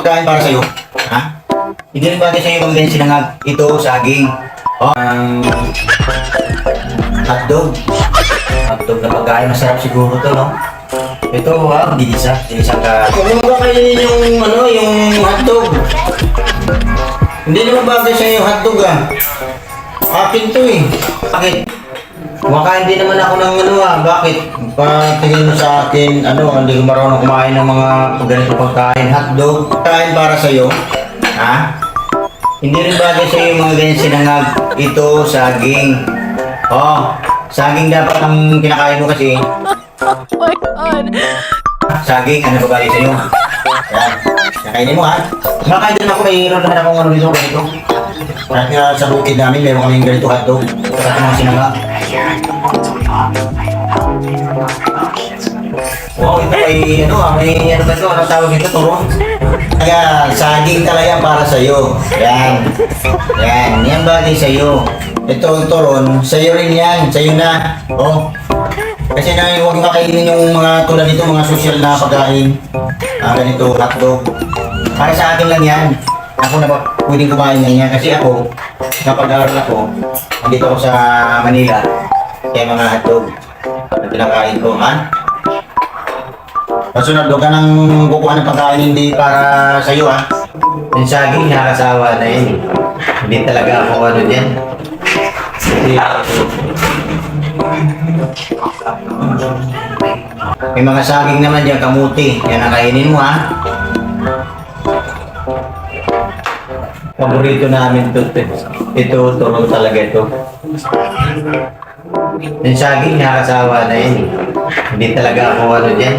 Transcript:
pagkain para sa'yo. Ha? Hindi rin bagay sa'yo kung ganyan sinangag. Ito, saging. Oh, hotdog. Hotdog na pagkain. Masarap siguro to, no? Ito, ginisa. Ginisa ka. Huwag mo ba kainin yung, yung hotdog? Hindi naman bagay sa'yo yung hotdog, Akin to, Bakit? Kumakain din naman ako ng bakit? Patingin mo sa akin, hindi ko marunong kumain ng mga ganito pagkain. Hotdog, pagkain para sa'yo. Ha? Hindi rin bagay sa'yo yung mga ganyan sinangag. Ito, saging. Oh, saging dapat ang kinakain mo kasi. Oh my God! Saging, ano ba bagay sa'yo? Yan, nakainin mo Kumakain din ako, mayroon naman akong dito, ganito. Kahit nga sa bukid namin, meron kaming ganito hotdog. Sarap mga sinangag. Wow, ito ay may ba ito? Anong tawag ito? Turon? Kaya, saging talaga para sa'yo. Yan. Yan bagay sa'yo. Ito, turon, sa'yo rin yan. Sa'yo na. Oh. Kasi huwag kakainin yung mga tulad nito, mga social na pagkain. Ganito, hotdog. Para sa akin lang yan. Ako na pwedeng kumain ng yan. Kasi ako, napag-aaral ako, nandito ako sa Manila. Kaya mga hotdog na pinakain ko, Kasunod, huwag ka nang kukuha ng pagkain hindi para sa'yo, Yung saging, nakakasawa na yun. Hindi talaga ako dyan. May mga saging naman dyan, kamuti. Yan ang kainin mo, Paborito namin ito. Ito, turong talaga ito. Yung saging, nakakasawa na yun. Hindi talaga ako dyan.